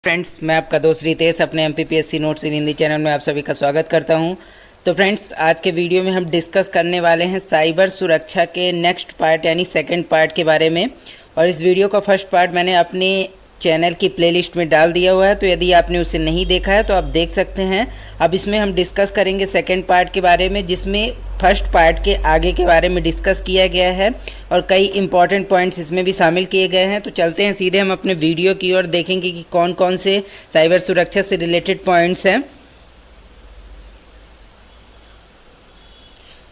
Friends, मैं आपका दोस्त रितेश अपने MPPSC नोट्स इन हिंदी चैनल में आप सभी का स्वागत करता हूं। तो फ्रेंड्स, आज के वीडियो में हम डिस्कस करने वाले हैं साइबर सुरक्षा के नेक्स्ट पार्ट यानी सेकंड पार्ट के बारे में। और इस वीडियो का फर्स्ट पार्ट मैंने अपने चैनल की प्लेलिस्ट में डाल दिया हुआ है, तो यदि आपने उसे नहीं देखा है तो आप देख सकते हैं। अब इसमें हम डिस्कस करेंगे सेकंड पार्ट के बारे में, जिसमें फर्स्ट पार्ट के आगे के बारे में डिस्कस किया गया है और कई इंपॉर्टेंट पॉइंट्स इसमें भी शामिल किए गए हैं। तो चलते हैं सीधे हम अपने वीडियो की ओर, देखेंगे कि कौन कौन से साइबर सुरक्षा से रिलेटेड पॉइंट्स हैं।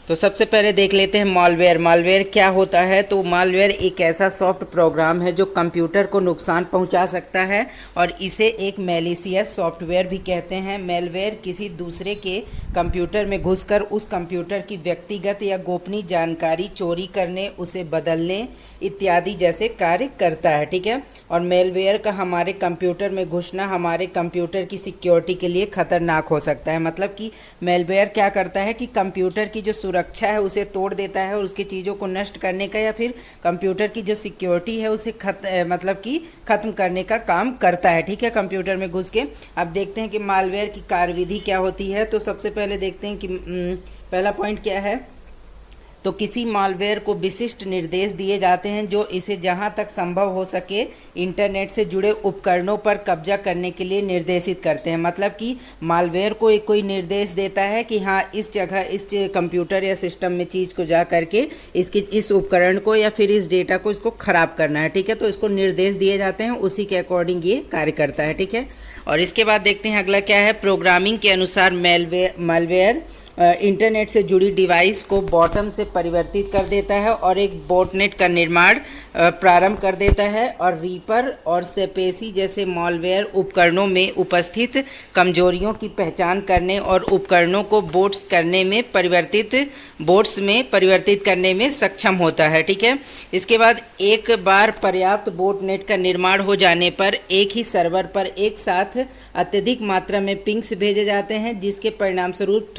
तो सबसे पहले देख लेते हैं मालवेयर। मालवेयर क्या होता है? तो मालवेयर एक ऐसा सॉफ्ट प्रोग्राम है जो कंप्यूटर को नुकसान पहुंचा सकता है और इसे एक मैलिशियस सॉफ्टवेयर भी कहते हैं। मैलवेयर किसी दूसरे के कंप्यूटर में घुसकर उस कंप्यूटर की व्यक्तिगत या गोपनीय जानकारी चोरी करने, उसे बदलने इत्यादि जैसे कार्य करता है। ठीक है। और मैलवेयर का हमारे कंप्यूटर में घुसना हमारे कंप्यूटर की सिक्योरिटी के लिए खतरनाक हो सकता है। मतलब कि मैलवेयर क्या करता है कि कंप्यूटर की जो सुरक्षा है उसे तोड़ देता है और उसकी चीज़ों को नष्ट करने का या फिर कंप्यूटर की जो सिक्योरिटी है उसे ख़त्म करने का काम करता है। ठीक है, कंप्यूटर में घुस के। अब देखते हैं कि मालवेयर की कार्यविधि क्या होती है। तो सबसे पहले देखते हैं कि पहला पॉइंट क्या है। तो किसी मालवेयर को विशिष्ट निर्देश दिए जाते हैं जो इसे जहां तक संभव हो सके इंटरनेट से जुड़े उपकरणों पर कब्जा करने के लिए निर्देशित करते हैं। मतलब कि मालवेयर को एक कोई निर्देश देता है कि हाँ, इस जगह इस कंप्यूटर या सिस्टम में चीज़ को जा करके इस उपकरण को या फिर इस डेटा को इसको ख़राब करना है। ठीक है, तो इसको निर्देश दिए जाते हैं, उसी के अकॉर्डिंग ये कार्य करता है। ठीक है। और इसके बाद देखते हैं अगला क्या है। प्रोग्रामिंग के अनुसार मालवेयर इंटरनेट से जुड़ी डिवाइस को बॉटम से परिवर्तित कर देता है और एक बॉटनेट का निर्माण प्रारंभ कर देता है। और रीपर और सेपेसी जैसे मॉलवेयर उपकरणों में उपस्थित कमजोरियों की पहचान करने और उपकरणों को बोट्स में परिवर्तित करने में सक्षम होता है। ठीक है। इसके बाद एक बार पर्याप्त बोटनेट का निर्माण हो जाने पर एक ही सर्वर पर एक साथ अत्यधिक मात्रा में पिंग्स भेजे जाते हैं, जिसके परिणाम स्वरूप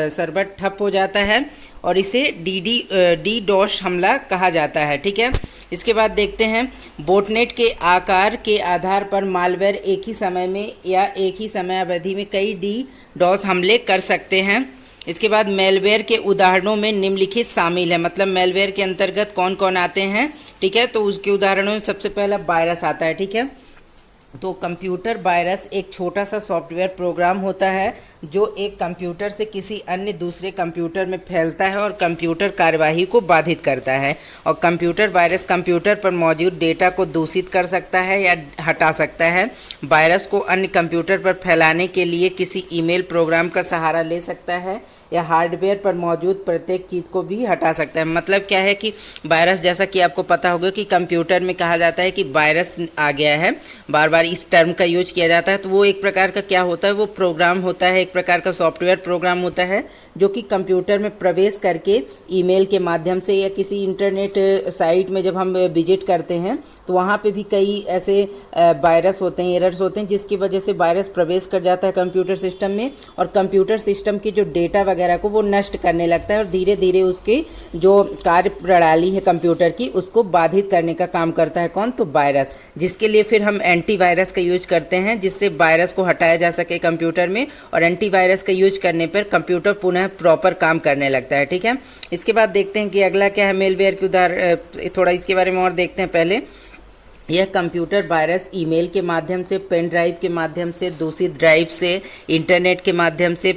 सर्वर ठप हो जाता है और इसे DDoS हमला कहा जाता है। ठीक है। इसके बाद देखते हैं बोटनेट के आकार के आधार पर मालवेयर एक ही समय में या एक ही समय अवधि में कई DDoS हमले कर सकते हैं। इसके बाद मैलवेयर के उदाहरणों में निम्नलिखित शामिल है। मतलब मैलवेयर के अंतर्गत कौन कौन आते हैं। ठीक है, तो उसके उदाहरणों में सबसे पहला वायरस आता है। ठीक है, तो कंप्यूटर वायरस एक छोटा सा सॉफ्टवेयर प्रोग्राम होता है जो एक कंप्यूटर से किसी अन्य दूसरे कंप्यूटर में फैलता है और कंप्यूटर कार्यवाही को बाधित करता है। और कंप्यूटर वायरस कंप्यूटर पर मौजूद डेटा को दूषित कर सकता है या हटा सकता है। वायरस को अन्य कंप्यूटर पर फैलाने के लिए किसी ईमेल प्रोग्राम का सहारा ले सकता है या हार्डवेयर पर मौजूद प्रत्येक चीज़ को भी हटा सकता है। मतलब क्या है कि वायरस, जैसा कि आपको पता होगा कि कंप्यूटर में कहा जाता है कि वायरस आ गया है, बार बार इस टर्म का यूज किया जाता है। तो वो एक प्रकार का क्या होता है, वो प्रोग्राम होता है, एक प्रकार का सॉफ्टवेयर प्रोग्राम होता है जो कि कंप्यूटर में प्रवेश करके ईमेल के माध्यम से या किसी इंटरनेट साइट में जब हम विजिट करते हैं तो वहाँ पे भी कई ऐसे वायरस होते हैं, एरर्स होते हैं, जिसकी वजह से वायरस प्रवेश कर जाता है कंप्यूटर सिस्टम में और कंप्यूटर सिस्टम की जो डेटा वगैरह को वो नष्ट करने लगता है और धीरे धीरे उसकी जो कार्य प्रणाली है कंप्यूटर की उसको बाधित करने का काम करता है। कौन? तो वायरस, जिसके लिए फिर हम एंटीवायरस का यूज करते हैं जिससे वायरस को हटाया जा सके कंप्यूटर में। और एंटीवायरस का यूज करने पर कंप्यूटर पुनः प्रॉपर काम करने लगता है। ठीक है। इसके बाद देखते हैं कि अगला क्या है मेलवेयर के उदाहरण। थोड़ा इसके बारे में और देखते हैं। पहले यह कंप्यूटर वायरस ईमेल के माध्यम से, पेन ड्राइव के माध्यम से, दूषित ड्राइव से, इंटरनेट के माध्यम से,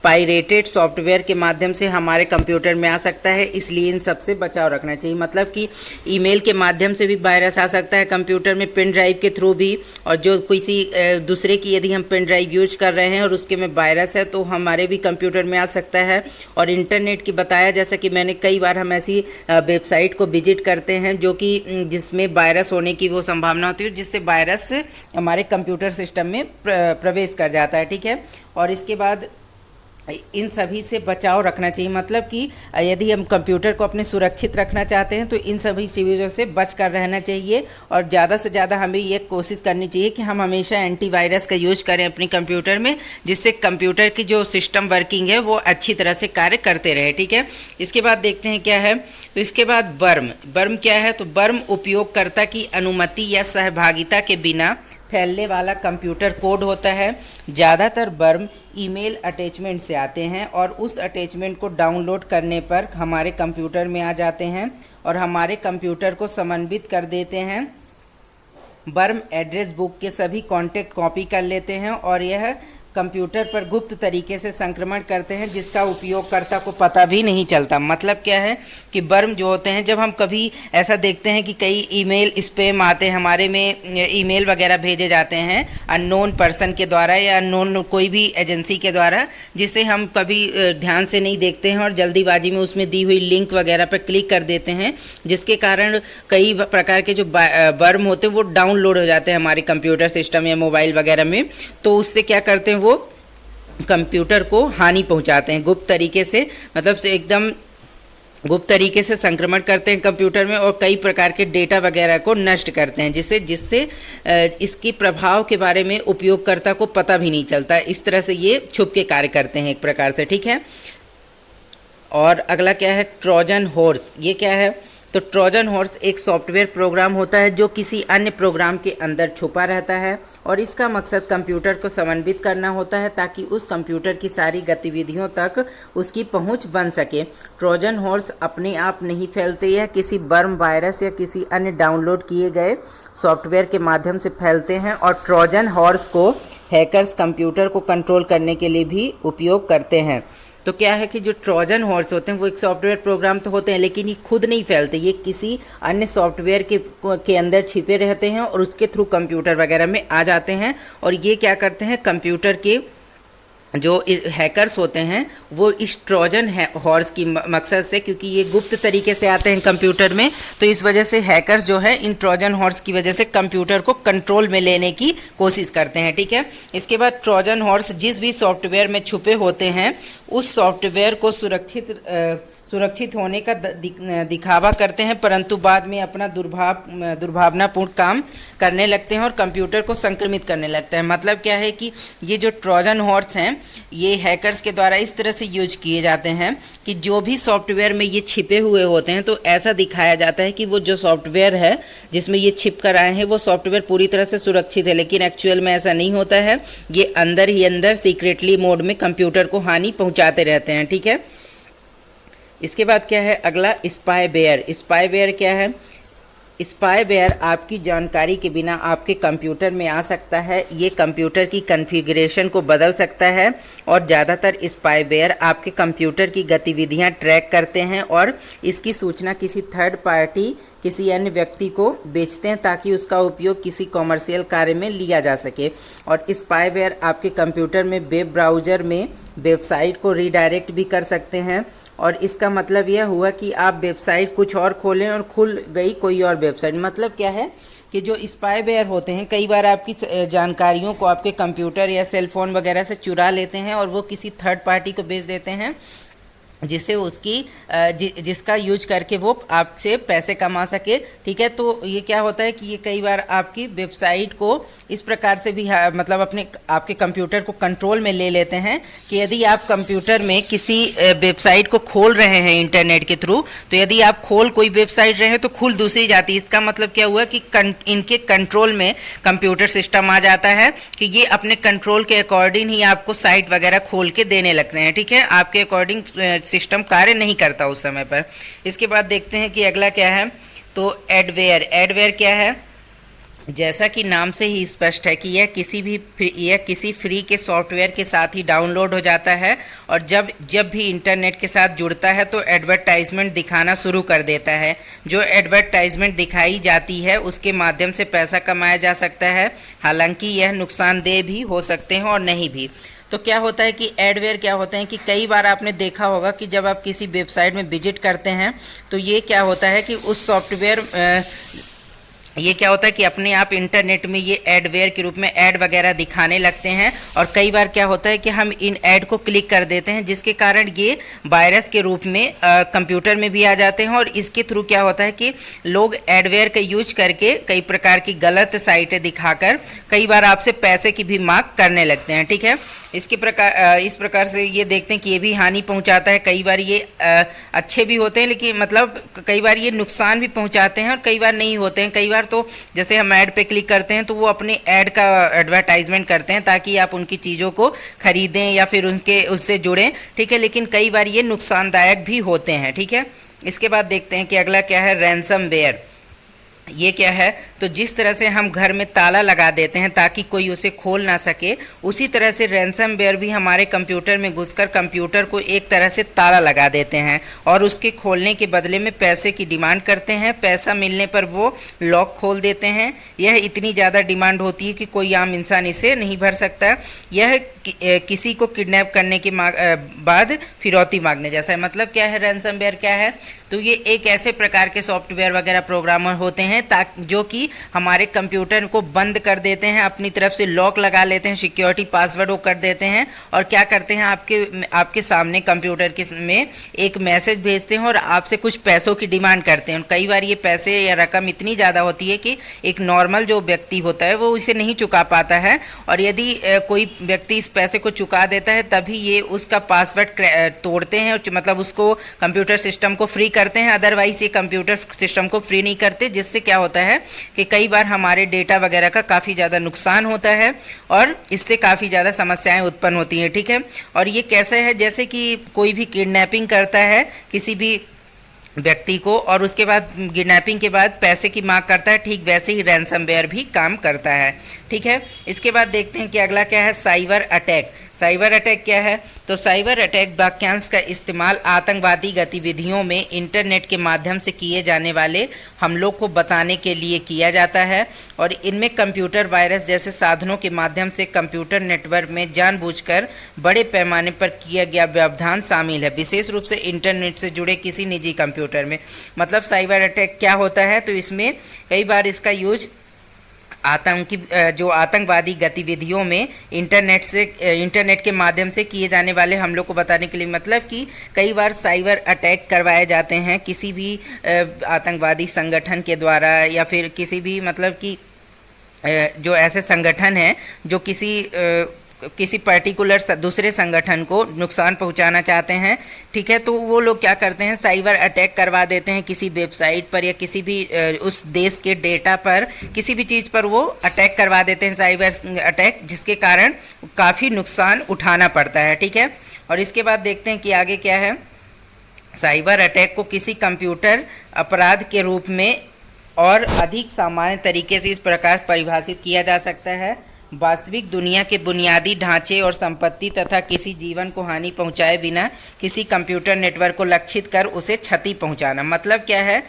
पायरेटेड सॉफ्टवेयर के माध्यम से हमारे कंप्यूटर में आ सकता है। इसलिए इन सब से बचाव रखना चाहिए। मतलब कि ईमेल के माध्यम से भी वायरस आ सकता है कंप्यूटर में, पेन ड्राइव के थ्रू भी। और जो किसी दूसरे की यदि हम पेन ड्राइव यूज कर रहे हैं और उसके में वायरस है तो हमारे भी कंप्यूटर में आ सकता है। और इंटरनेट की बताया, जैसा कि मैंने कई बार हम ऐसी वेबसाइट को विजिट करते हैं जो कि जिसमें वायरस होने की वो संभावना होती है, जिससे वायरस हमारे कंप्यूटर सिस्टम में प्रवेश कर जाता है। ठीक है। और इसके बाद इन सभी से बचाव रखना चाहिए। मतलब कि यदि हम कंप्यूटर को अपने सुरक्षित रखना चाहते हैं तो इन सभी चीज़ों से बच कर रहना चाहिए और ज़्यादा से ज़्यादा हमें ये कोशिश करनी चाहिए कि हम हमेशा एंटीवायरस का यूज करें अपने कंप्यूटर में, जिससे कंप्यूटर की जो सिस्टम वर्किंग है वो अच्छी तरह से कार्य करते रहे। ठीक है। इसके बाद देखते हैं क्या है। तो इसके बाद वर्म क्या है। तो वर्म उपयोगकर्ता की अनुमति या सहभागिता के बिना फैलने वाला कंप्यूटर कोड होता है। ज़्यादातर बर्म ईमेल अटैचमेंट से आते हैं और उस अटैचमेंट को डाउनलोड करने पर हमारे कंप्यूटर में आ जाते हैं और हमारे कंप्यूटर को समन्वित कर देते हैं। बर्म एड्रेस बुक के सभी कॉन्टैक्ट कॉपी कर लेते हैं और यह कंप्यूटर पर गुप्त तरीके से संक्रमण करते हैं जिसका उपयोगकर्ता को पता भी नहीं चलता। मतलब क्या है कि बर्म जो होते हैं, जब हम कभी ऐसा देखते हैं कि कई ईमेल स्पैम आते हैं, हमारे में ईमेल वगैरह भेजे जाते हैं अननोन पर्सन के द्वारा या अननोन कोई भी एजेंसी के द्वारा, जिसे हम कभी ध्यान से नहीं देखते हैं और जल्दीबाजी में उसमें दी हुई लिंक वगैरह पर क्लिक कर देते हैं, जिसके कारण कई प्रकार के जो बर्म होते हैं वो डाउनलोड हो जाते हैं हमारे कंप्यूटर सिस्टम या मोबाइल वगैरह में। तो उससे क्या करते हैं, वो कंप्यूटर को हानि पहुंचाते हैं गुप्त तरीके से, मतलब से एकदम गुप्त तरीके से संक्रमण करते हैं कंप्यूटर में और कई प्रकार के डेटा वगैरह को नष्ट करते हैं, जिससे इसके प्रभाव के बारे में उपयोगकर्ता को पता भी नहीं चलता। इस तरह से ये छुप के कार्य करते हैं एक प्रकार से, ठीक है। और अगला क्या है, ट्रोजन हॉर्स। ये क्या है, तो ट्रोजन हॉर्स एक सॉफ्टवेयर प्रोग्राम होता है जो किसी अन्य प्रोग्राम के अंदर छुपा रहता है और इसका मकसद कंप्यूटर को समन्वित करना होता है ताकि उस कंप्यूटर की सारी गतिविधियों तक उसकी पहुंच बन सके। ट्रोजन हॉर्स अपने आप नहीं फैलते, यह किसी बर्म वायरस या किसी अन्य डाउनलोड किए गए सॉफ्टवेयर के माध्यम से फैलते हैं और ट्रोजन हॉर्स को हैकर्स कंप्यूटर को कंट्रोल करने के लिए भी उपयोग करते हैं। तो क्या है कि जो ट्रोजन हॉर्स होते हैं वो एक सॉफ्टवेयर प्रोग्राम तो होते हैं, लेकिन ये खुद नहीं फैलते, ये किसी अन्य सॉफ्टवेयर के अंदर छिपे रहते हैं और उसके थ्रू कंप्यूटर वगैरह में आ जाते हैं। और ये क्या करते हैं, कंप्यूटर के जो हैकर्स होते हैं वो इस ट्रोजन हॉर्स की मकसद से, क्योंकि ये गुप्त तरीके से आते हैं कंप्यूटर में, तो इस वजह से हैकर्स जो है इन ट्रोजन हॉर्स की वजह से कंप्यूटर को कंट्रोल में लेने की कोशिश करते हैं, ठीक है। इसके बाद ट्रोजन हॉर्स जिस भी सॉफ्टवेयर में छुपे होते हैं उस सॉफ्टवेयर को सुरक्षित होने का दिखावा करते हैं, परंतु बाद में अपना दुर्भावनापूर्ण काम करने लगते हैं और कंप्यूटर को संक्रमित करने लगते हैं। मतलब क्या है कि ये जो ट्रोजन हॉर्स हैं ये हैकर्स के द्वारा इस तरह से यूज किए जाते हैं कि जो भी सॉफ्टवेयर में ये छिपे हुए होते हैं तो ऐसा दिखाया जाता है कि वो जो सॉफ्टवेयर है जिसमें ये छिप कर आए हैं वो सॉफ्टवेयर पूरी तरह से सुरक्षित है, लेकिन एक्चुअल में ऐसा नहीं होता है। ये अंदर ही अंदर सीक्रेटली मोड में कंप्यूटर को हानि पहुँचाते रहते हैं, ठीक है। इसके बाद क्या है अगला, स्पाईवेयर। स्पाईवेयर क्या है, स्पाईवेयर आपकी जानकारी के बिना आपके कंप्यूटर में आ सकता है, ये कंप्यूटर की कॉन्फ़िगरेशन को बदल सकता है और ज़्यादातर स्पाईवेयर आपके कंप्यूटर की गतिविधियां ट्रैक करते हैं और इसकी सूचना किसी थर्ड पार्टी, किसी अन्य व्यक्ति को बेचते हैं ताकि उसका उपयोग किसी कॉमर्शियल कार्य में लिया जा सके। और स्पाईवेयर आपके कंप्यूटर में वेब ब्राउज़र में वेबसाइट को रीडायरेक्ट भी कर सकते हैं और इसका मतलब यह हुआ कि आप वेबसाइट कुछ और खोलें और खुल गई कोई और वेबसाइट। मतलब क्या है कि जो स्पाईवेयर होते हैं कई बार आपकी जानकारियों को आपके कंप्यूटर या सेल फोन वगैरह से चुरा लेते हैं और वो किसी थर्ड पार्टी को बेच देते हैं, जिससे उसकी जिसका यूज करके वो आपसे पैसे कमा सके, ठीक है। तो ये क्या होता है कि ये कई बार आपकी वेबसाइट को इस प्रकार से भी मतलब आपके कंप्यूटर को कंट्रोल में ले लेते हैं कि यदि आप कंप्यूटर में किसी वेबसाइट को खोल रहे हैं इंटरनेट के थ्रू, तो यदि आप खोल कोई वेबसाइट रहे हैं तो खुल दूसरी जाती है। इसका मतलब क्या हुआ कि इनके कंट्रोल में कंप्यूटर सिस्टम आ जाता है कि ये अपने कंट्रोल के अकॉर्डिंग ही आपको साइट वगैरह खोल के देने लगते हैं, ठीक है। आपके अकॉर्डिंग सिस्टम कार्य नहीं करता उस समय पर। इसके बाद देखते हैं कि अगला क्या है, तो एडवेयर। एडवेयर क्या है, जैसा कि नाम से ही स्पष्ट है कि यह किसी फ्री के सॉफ्टवेयर के साथ ही डाउनलोड हो जाता है और जब भी इंटरनेट के साथ जुड़ता है तो एडवर्टाइजमेंट दिखाना शुरू कर देता है। जो एडवर्टाइजमेंट दिखाई जाती है उसके माध्यम से पैसा कमाया जा सकता है, हालांकि यह नुकसानदेह भी हो सकते हैं और नहीं भी। तो क्या होता है कि एडवेयर क्या होते हैं कि कई बार आपने देखा होगा कि जब आप किसी वेबसाइट में विजिट करते हैं तो ये क्या होता है कि उस सॉफ्टवेयर ये क्या होता है कि अपने आप इंटरनेट में ये एडवेयर के रूप में ऐड वगैरह दिखाने लगते हैं और कई बार क्या होता है कि हम इन ऐड को क्लिक कर देते हैं, जिसके कारण ये वायरस के रूप में कंप्यूटर में भी आ जाते हैं और इसके थ्रू क्या होता है कि लोग एडवेयर का यूज करके कई प्रकार की गलत साइटें दिखाकर कई बार आपसे पैसे की भी मांग करने लगते हैं, ठीक है। इस प्रकार से ये देखते हैं कि ये भी हानि पहुंचाता है। कई बार ये अच्छे भी होते हैं, लेकिन मतलब कई बार ये नुकसान भी पहुंचाते हैं और कई बार नहीं होते हैं। कई बार तो जैसे हम ऐड पे क्लिक करते हैं तो वो अपने ऐड का एडवर्टाइजमेंट करते हैं ताकि आप उनकी चीज़ों को खरीदें या फिर उनके उससे जुड़ें, ठीक है। लेकिन कई बार ये नुकसानदायक भी होते हैं, ठीक है। इसके बाद देखते हैं कि अगला क्या है, रैंसमवेयर। ये क्या है, तो जिस तरह से हम घर में ताला लगा देते हैं ताकि कोई उसे खोल ना सके, उसी तरह से रैंसमवेयर भी हमारे कंप्यूटर में घुसकर कंप्यूटर को एक तरह से ताला लगा देते हैं और उसके खोलने के बदले में पैसे की डिमांड करते हैं। पैसा मिलने पर वो लॉक खोल देते हैं। यह इतनी ज़्यादा डिमांड होती है कि कोई आम इंसान इसे नहीं भर सकता। यह किसी को किडनैप करने के बाद फिरौती मांगने जैसा है। मतलब क्या है, रैंसमवेयर क्या है, तो ये एक ऐसे प्रकार के सॉफ्टवेयर वगैरह प्रोग्रामर होते हैं ताकि जो कि हमारे कंप्यूटर को बंद कर देते हैं, अपनी तरफ से लॉक लगा लेते हैं, सिक्योरिटी पासवर्ड वो कर देते हैं और क्या करते हैं, आपके सामने कंप्यूटर के में एक मैसेज भेजते हैं और आपसे कुछ पैसों की डिमांड करते हैं। कई बार ये पैसे या रकम इतनी ज़्यादा होती है कि एक नॉर्मल जो व्यक्ति होता है वो इसे नहीं चुका पाता है, और यदि कोई व्यक्ति इस पैसे को चुका देता है तभी ये उसका पासवर्ड तोड़ते हैं, मतलब उसको कंप्यूटर सिस्टम को फ्री करते हैं। अदरवाइज ये कंप्यूटर सिस्टम को फ्री नहीं करते, जिससे क्या होता है कि कई बार हमारे डेटा वगैरह का काफ़ी ज़्यादा नुकसान होता है और इससे काफ़ी ज़्यादा समस्याएं उत्पन्न होती हैं, ठीक है। और ये कैसे है, जैसे कि कोई भी किडनैपिंग करता है किसी भी व्यक्ति को और उसके बाद किडनैपिंग के बाद पैसे की मांग करता है, ठीक वैसे ही रैंसमवेयर भी काम करता है, ठीक है। इसके बाद देखते हैं कि अगला क्या है, साइबर अटैक। साइबर अटैक क्या है, तो साइबर अटैक वाक्यांश का इस्तेमाल आतंकवादी गतिविधियों में इंटरनेट के माध्यम से किए जाने वाले हमलों को बताने के लिए किया जाता है, और इनमें कंप्यूटर वायरस जैसे साधनों के माध्यम से कंप्यूटर नेटवर्क में जानबूझकर बड़े पैमाने पर किया गया व्यवधान शामिल है, विशेष रूप से इंटरनेट से जुड़े किसी निजी कंप्यूटर में। मतलब साइबर अटैक क्या होता है, तो इसमें कई बार इसका यूज आतंकवादी गतिविधियों में इंटरनेट के माध्यम से किए जाने वाले हमलों को बताने के लिए। मतलब कि कई बार साइबर अटैक करवाए जाते हैं किसी भी आतंकवादी संगठन के द्वारा, या फिर किसी भी मतलब कि जो ऐसे संगठन हैं जो किसी पर्टिकुलर दूसरे संगठन को नुकसान पहुंचाना चाहते हैं, ठीक है। तो वो लोग क्या करते हैं, साइबर अटैक करवा देते हैं किसी वेबसाइट पर या किसी भी उस देश के डेटा पर, किसी भी चीज़ पर वो अटैक करवा देते हैं, साइबर अटैक, जिसके कारण काफ़ी नुकसान उठाना पड़ता है, ठीक है। और इसके बाद देखते हैं कि आगे क्या है, साइबर अटैक को किसी कंप्यूटर अपराध के रूप में और अधिक सामान्य तरीके से इस प्रकार परिभाषित किया जा सकता है, वास्तविक दुनिया के बुनियादी ढांचे और संपत्ति तथा किसी जीवन को हानि पहुंचाए बिना किसी कंप्यूटर नेटवर्क को लक्षित कर उसे क्षति पहुंचाना। मतलब क्या है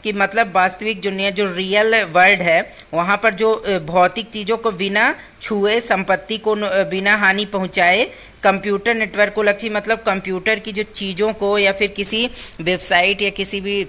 कि मतलब वास्तविक दुनिया जो रियल वर्ल्ड है वहां पर जो भौतिक चीज़ों को बिना छुए, संपत्ति को बिना हानि पहुंचाए कंप्यूटर नेटवर्क को लक्षित, मतलब कंप्यूटर की जो चीज़ों को या फिर किसी वेबसाइट या किसी भी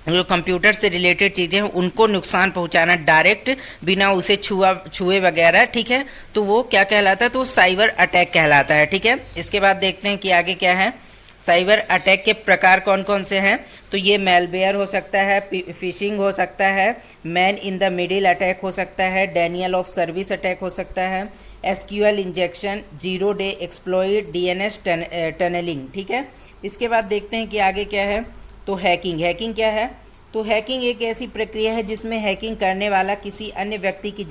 जो कंप्यूटर से रिलेटेड चीज़ें हैं उनको नुकसान पहुंचाना डायरेक्ट, बिना उसे छुए वगैरह, ठीक है। तो वो क्या कहलाता है, तो साइबर अटैक कहलाता है, ठीक है। इसके बाद देखते हैं कि आगे क्या है, साइबर अटैक के प्रकार कौन कौन से हैं, तो ये मेलवेयर हो सकता है, फिशिंग हो सकता है, man in the middle attack हो सकता है, डेनियल ऑफ सर्विस अटैक हो सकता है, SQL injection, zero day exploit, DNS tunneling, ठीक है। इसके बाद देखते हैं कि आगे क्या है, तो हैकिंग। हैकिंग क्या है, तो हैकिंग एक ऐसी प्रक्रिया है जिसमें हैकिंग करने वाला किसी अन्य व्यक्ति की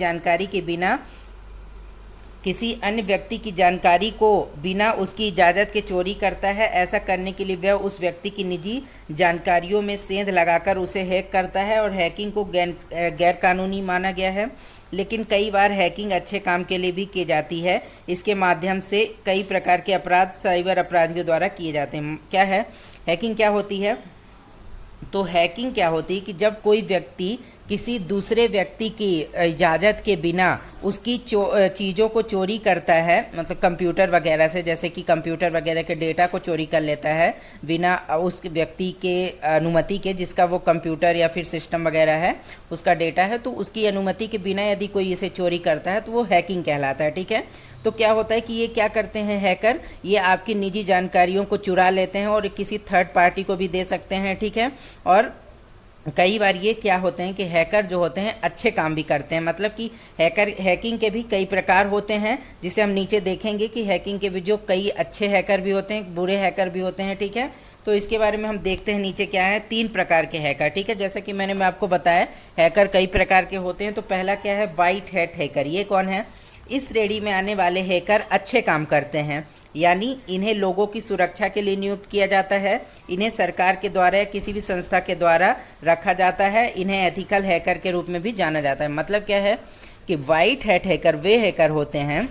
जानकारी को बिना उसकी इजाज़त के चोरी करता है। ऐसा करने के लिए वह उस व्यक्ति की निजी जानकारियों में सेंध लगाकर उसे हैक करता है, और हैकिंग को गैर कानूनी माना गया है, लेकिन कई बार हैकिंग अच्छे काम के लिए भी की जाती है। इसके माध्यम से कई प्रकार के अपराध साइबर अपराधियों द्वारा किए जाते हैं। क्या है हैकिंग, क्या होती है, तो हैकिंग क्या होती है कि जब कोई व्यक्ति किसी दूसरे व्यक्ति की इजाज़त के बिना उसकी चीज़ों को चोरी करता है, मतलब कंप्यूटर वगैरह से, जैसे कि कंप्यूटर वगैरह के डेटा को चोरी कर लेता है बिना उस व्यक्ति के अनुमति के, जिसका वो कंप्यूटर या फिर सिस्टम वगैरह है उसका डेटा है, तो उसकी अनुमति के बिना यदि कोई इसे चोरी करता है तो वो हैकिंग कहलाता है, ठीक है। तो क्या होता है कि ये क्या करते हैं हैकर, ये आपकी निजी जानकारियों को चुरा लेते हैं और किसी थर्ड पार्टी को भी दे सकते हैं, ठीक है। और कई बार ये क्या होते हैं कि हैकर जो होते हैं अच्छे काम भी करते हैं, मतलब कि हैकिंग के भी कई प्रकार होते हैं, जिसे हम नीचे देखेंगे कि हैकिंग के भी जो कई अच्छे हैकर भी होते हैं, बुरे हैकर भी होते हैं, ठीक है। तो इसके बारे में हम देखते हैं नीचे क्या है। 3 प्रकार के हैकर, ठीक है। जैसे कि मैं आपको बताया हैकर कई प्रकार के होते हैं। तो पहला क्या है, वाइट हैट हैकर। ये कौन है? इस श्रेणी में आने वाले हैकर अच्छे काम करते हैं, यानी इन्हें लोगों की सुरक्षा के लिए नियुक्त किया जाता है, इन्हें सरकार के द्वारा या किसी भी संस्था के द्वारा रखा जाता है, इन्हें एथिकल हैकर के रूप में भी जाना जाता है। मतलब क्या है कि वाइट हैट हैकर वे हैकर होते हैं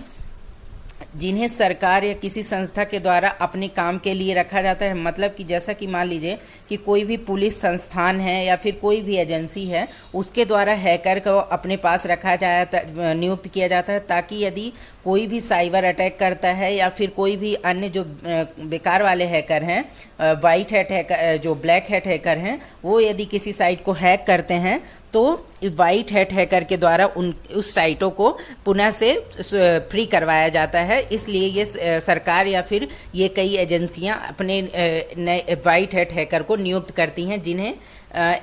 जिन्हें सरकार या किसी संस्था के द्वारा अपने काम के लिए रखा जाता है। मतलब कि जैसा कि मान लीजिए कि कोई भी पुलिस संस्थान है या फिर कोई भी एजेंसी है, उसके द्वारा हैकर को अपने पास रखा जाता, नियुक्त किया जाता है, ताकि यदि कोई भी साइबर अटैक करता है या फिर कोई भी अन्य जो बेकार वाले हैकर हैं, वाइट हैट हैकर, जो ब्लैक हैट हैकर हैं, वो यदि किसी साइट को हैक करते हैं तो वाइट हैट हैकर के द्वारा उस साइटों को पुनः से फ्री करवाया जाता है। इसलिए ये सरकार या फिर ये कई एजेंसियां अपने नए वाइट हैट हैकर को नियुक्त करती हैं, जिन्हें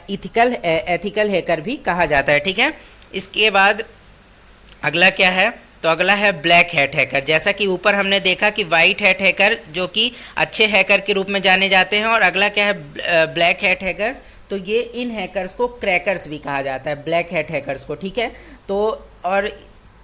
एथिकल हैकर भी कहा जाता है, ठीक है। इसके बाद अगला क्या है, तो अगला है ब्लैक हैट हैकर। जैसा कि ऊपर हमने देखा कि वाइट हैट हैकर जो कि अच्छे हैकर के रूप में जाने जाते हैं, और अगला क्या है, ब्लैक हैट हैकर। तो ये इन हैकर्स को क्रैकर्स भी कहा जाता है, ब्लैक हैट हैकर्स को, ठीक है। तो और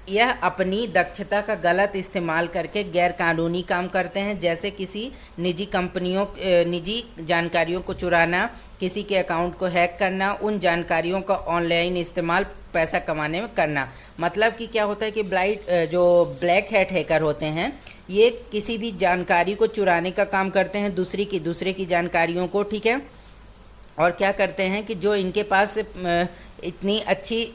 यह अपनी दक्षता का गलत इस्तेमाल करके गैर कानूनी काम करते हैं, जैसे किसी निजी कंपनियों निजी जानकारियों को चुराना, किसी के अकाउंट को हैक करना, उन जानकारियों का ऑनलाइन इस्तेमाल पैसा कमाने में करना। मतलब कि क्या होता है कि जो ब्लैक हैट हैकर होते हैं, ये किसी भी जानकारी को चुराने का काम करते हैं, दूसरे की जानकारियों को, ठीक है। और क्या करते हैं कि जो इनके पास इतनी अच्छी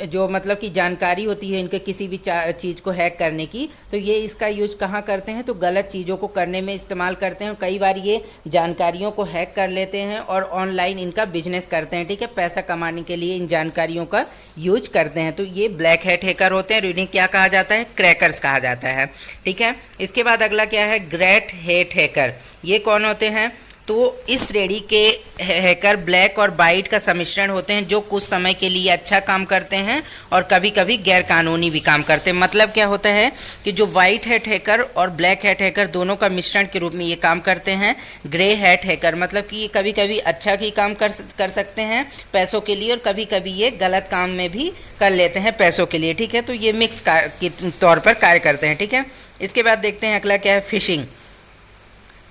जो मतलब कि जानकारी होती है इनके किसी भी चीज़ को हैक करने की, तो ये इसका यूज कहाँ करते हैं, तो गलत चीज़ों को करने में इस्तेमाल करते हैं। कई बार ये जानकारियों को हैक कर लेते हैं और ऑनलाइन इनका बिजनेस करते हैं, ठीक है। पैसा कमाने के लिए इन जानकारियों का यूज करते हैं। तो ये ब्लैक हैट हैकर होते हैं और इन्हें क्या कहा जाता है, क्रैकर्स कहा जाता है, ठीक है। इसके बाद अगला क्या है, ग्रेट हैट हैकर। ये कौन होते हैं, तो इस श्रेणी के हैकर ब्लैक और वाइट का सम्मिश्रण होते हैं, जो कुछ समय के लिए अच्छा काम करते हैं और कभी कभी गैर कानूनी भी काम करते हैं। मतलब क्या होता है कि जो वाइट हैट हैकर और ब्लैक हैट हैकर दोनों का मिश्रण के रूप में ये काम करते हैं। ग्रे हैट हैकर मतलब कि ये कभी कभी अच्छा ही काम कर सकते हैं पैसों के लिए, और कभी कभी ये गलत काम में भी कर लेते हैं पैसों के लिए, ठीक है। तो ये मिक्स के तौर पर कार्य करते हैं, ठीक है। इसके बाद देखते हैं अगला क्या है, फिशिंग।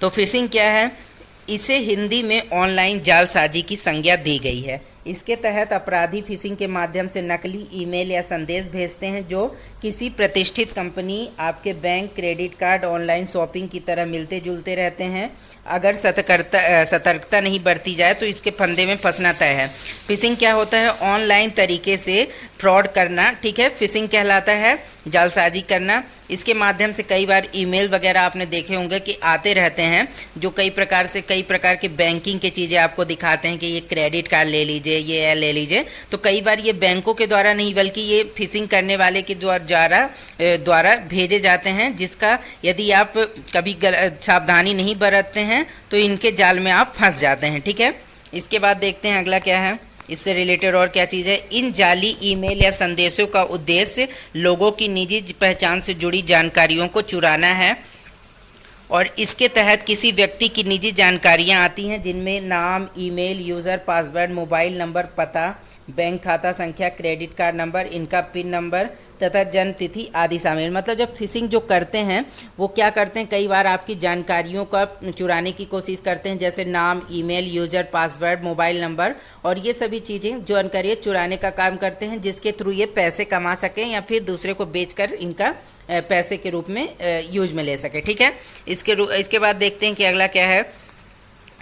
तो फिशिंग क्या है, इसे हिंदी में ऑनलाइन जालसाजी की संज्ञा दी गई है। इसके तहत अपराधी फिशिंग के माध्यम से नकली ईमेल या संदेश भेजते हैं, जो किसी प्रतिष्ठित कंपनी, आपके bank, credit card, online shopping की तरह मिलते जुलते रहते हैं। अगर सतर्कता नहीं बरती जाए तो इसके फंदे में फंसना तय है। फिशिंग क्या होता है, ऑनलाइन तरीके से फ्रॉड करना, ठीक है। फिशिंग कहलाता है जालसाजी करना। इसके माध्यम से कई बार ईमेल वगैरह आपने देखे होंगे कि आते रहते हैं, जो कई प्रकार के बैंकिंग की चीज़ें आपको दिखाते हैं कि ये क्रेडिट कार्ड ले लीजिए, ये ले लीजिए। तो कई बार ये बैंकों के द्वारा नहीं बल्कि ये फिशिंग करने वाले के द्वारा भेजे जाते हैं, जिसका यदि आप कभी सावधानी नहीं बरतते हैं तो इनके जाल में आप फंस जाते हैं, ठीक है। इसके बाद देखते हैं अगला क्या है, इससे रिलेटेड और क्या चीज़ है। इन जाली ईमेल या संदेशों का उद्देश्य लोगों की निजी पहचान से जुड़ी जानकारियों को चुराना है, और इसके तहत किसी व्यक्ति की निजी जानकारियां आती हैं, जिनमें नाम, email, user, password, mobile number, पता, बैंक खाता संख्या, क्रेडिट कार्ड नंबर, इनका पिन नंबर तथा जन्म तिथि आदि शामिल। मतलब जब फिशिंग जो करते हैं वो क्या करते हैं, कई बार आपकी जानकारियों का चुराने की कोशिश करते हैं, जैसे नाम, email, user, password, mobile number, और ये सभी चीज़ें जानकारी चुराने का काम करते हैं, जिसके थ्रू ये पैसे कमा सकें या फिर दूसरे को बेचकर इनका पैसे के रूप में यूज में ले सके, ठीक है। इसके बाद देखते हैं कि अगला क्या है,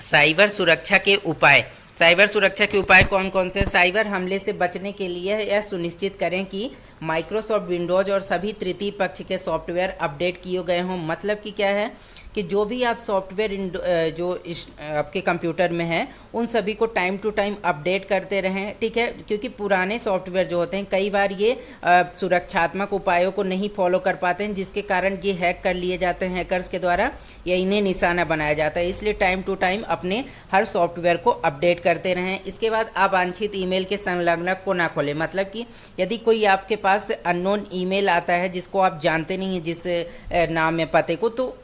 साइबर सुरक्षा के उपाय। साइबर सुरक्षा के उपाय कौन कौन से? साइबर हमले से बचने के लिए यह सुनिश्चित करें कि माइक्रोसॉफ्ट विंडोज़ और सभी तृतीय पक्ष के सॉफ्टवेयर अपडेट किए गए हों। मतलब कि क्या है कि जो भी आप सॉफ्टवेयर जो आपके कंप्यूटर में है उन सभी को टाइम टू टाइम अपडेट करते रहें, ठीक है। क्योंकि पुराने सॉफ्टवेयर जो होते हैं कई बार ये सुरक्षात्मक उपायों को नहीं फॉलो कर पाते हैं, जिसके कारण ये हैक कर लिए जाते हैं हैकर्स के द्वारा या इन्हें निशाना बनाया जाता है। इसलिए टाइम टू टाइम अपने हर सॉफ्टवेयर को अपडेट करते रहें। इसके बाद अवांछित ईमेल के संलग्नक को ना खोलें, मतलब कि यदि कोई आपके पास अननोन ईमेल आता है जिसको आप जानते नहीं हैं, जिस नाम या पते को, तो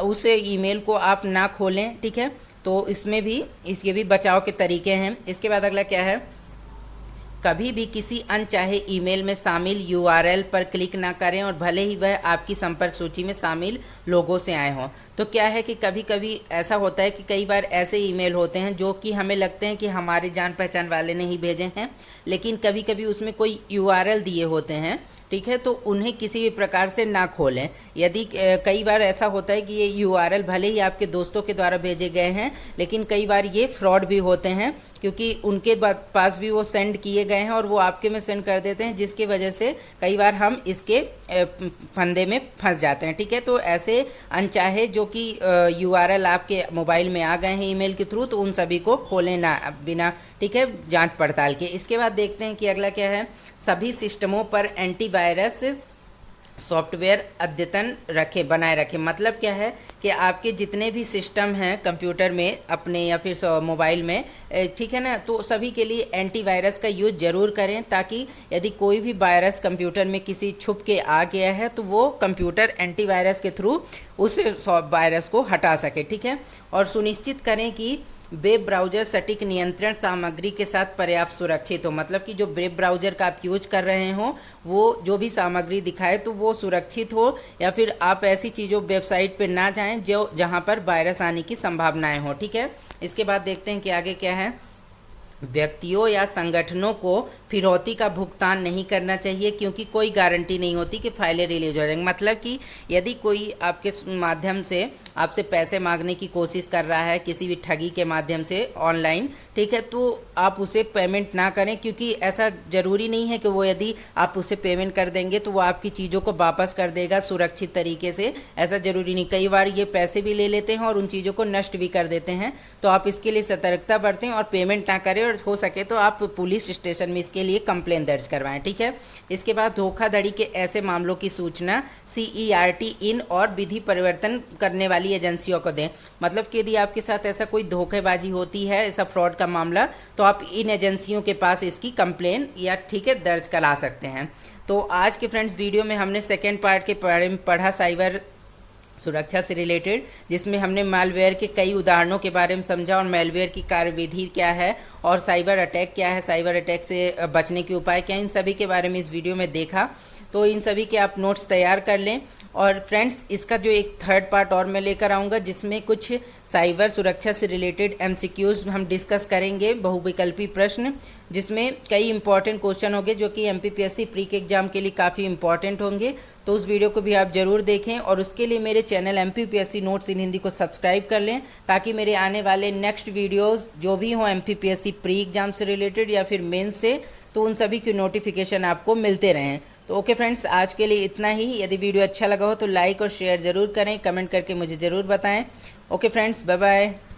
उस ईमेल को आप ना खोलें, ठीक है। तो इसमें भी इसके भी बचाव के तरीके हैं। इसके बाद अगला क्या है, कभी भी किसी अनचाहे ईमेल में शामिल यूआरएल पर क्लिक ना करें और भले ही वह आपकी संपर्क सूची में शामिल लोगों से आए हों। तो क्या है कि कभी कभी ऐसा होता है कि कई बार ऐसे ईमेल होते हैं जो कि हमें लगते हैं कि हमारे जान पहचान वाले ने ही भेजे हैं, लेकिन कभी कभी उसमें कोई यूआरएल दिए होते हैं, ठीक है। तो उन्हें किसी भी प्रकार से ना खोलें। यदि कई बार ऐसा होता है कि ये यूआरएल भले ही आपके दोस्तों के द्वारा भेजे गए हैं, लेकिन कई बार ये फ्रॉड भी होते हैं, क्योंकि उनके पास भी वो सेंड किए गए हैं और वो आपके में सेंड कर देते हैं, जिसकी वजह से कई बार हम इसके फंदे में फंस जाते हैं, ठीक है। तो ऐसे अनचाहे जो कि यूआरएल आपके मोबाइल में आ गए हैं ईमेल के थ्रू, तो उन सभी को खोलें ना बिना, ठीक है, जांच पड़ताल के। इसके बाद देखते हैं कि अगला क्या है, सभी सिस्टमों पर एंटीवायरस सॉफ्टवेयर अद्यतन बनाए रखें। मतलब क्या है कि आपके जितने भी सिस्टम हैं कंप्यूटर में अपने या फिर मोबाइल में, ठीक है ना, तो सभी के लिए एंटीवायरस का यूज जरूर करें, ताकि यदि कोई भी वायरस कंप्यूटर में किसी छुप के आ गया है तो वो कंप्यूटर एंटीवायरस के थ्रू उस वायरस को हटा सके, ठीक है। और सुनिश्चित करें कि वेब ब्राउज़र सटीक नियंत्रण सामग्री के साथ पर्याप्त सुरक्षित हो। मतलब कि जो वेब ब्राउज़र का आप यूज कर रहे हो वो जो भी सामग्री दिखाए तो वो सुरक्षित हो, या फिर आप ऐसी चीज़ों वेबसाइट पे ना जाएं जो जहां पर वायरस आने की संभावनाएं हो, ठीक है। इसके बाद देखते हैं कि आगे क्या है, व्यक्तियों या संगठनों को फिरौती का भुगतान नहीं करना चाहिए, क्योंकि कोई गारंटी नहीं होती कि फाइलें रिलीज हो जाएंगी। मतलब कि यदि कोई आपके माध्यम से आपसे पैसे मांगने की कोशिश कर रहा है किसी भी ठगी के माध्यम से ऑनलाइन, ठीक है, तो आप उसे पेमेंट ना करें, क्योंकि ऐसा ज़रूरी नहीं है कि वो यदि आप उसे पेमेंट कर देंगे तो वो आपकी चीज़ों को वापस कर देगा सुरक्षित तरीके से। ऐसा ज़रूरी नहीं, कई बार ये पैसे भी ले लेते हैं और उन चीज़ों को नष्ट भी कर देते हैं। तो आप इसके लिए सतर्कता बरतें और पेमेंट ना करें, और हो सके तो आप पुलिस स्टेशन में इसके लिए कंप्लेन दर्ज करवाएं, ठीक है। इसके बाद धोखाधड़ी के ऐसे मामलों की सूचना CERT इन और विधि परिवर्तन करने वाली एजेंसियों को दें। मतलब कि यदि आपके साथ ऐसा कोई धोखेबाजी होती है, ऐसा फ्रॉड का मामला, तो आप इन एजेंसियों के पास इसकी कंप्लेन या, ठीक है, दर्ज करा सकते हैं। तो आज के फ्रेंड्स वीडियो में हमने सेकेंड पार्ट के बारे में पढ़ा साइबर सुरक्षा से रिलेटेड, जिसमें हमने मालवेयर के कई उदाहरणों के बारे में समझा और मालवेयर की कार्यविधि क्या है और साइबर अटैक क्या है, साइबर अटैक से बचने के उपाय क्या है, इन सभी के बारे में इस वीडियो में देखा। तो इन सभी के आप नोट्स तैयार कर लें। और फ्रेंड्स, इसका जो एक थर्ड पार्ट और मैं लेकर आऊँगा, जिसमें कुछ साइबर सुरक्षा से रिलेटेड MCQs हम डिस्कस करेंगे, बहुविकल्पी प्रश्न, जिसमें कई इंपॉर्टेंट क्वेश्चन होंगे जो कि MPPSC प्री के एग्जाम के लिए काफ़ी इंपॉर्टेंट होंगे। तो उस वीडियो को भी आप ज़रूर देखें, और उसके लिए मेरे चैनल MPPSC नोट्स इन हिंदी को सब्सक्राइब कर लें, ताकि मेरे आने वाले नेक्स्ट वीडियोज़ जो भी हों MPPSC प्री एग्जाम से रिलेटेड या फिर मेंस से, तो उन सभी की नोटिफिकेशन आपको मिलते रहें। तो ओके फ्रेंड्स, आज के लिए इतना ही। यदि वीडियो अच्छा लगा हो तो लाइक और शेयर ज़रूर करें, कमेंट करके मुझे ज़रूर बताएं। Okay friends, bye bye.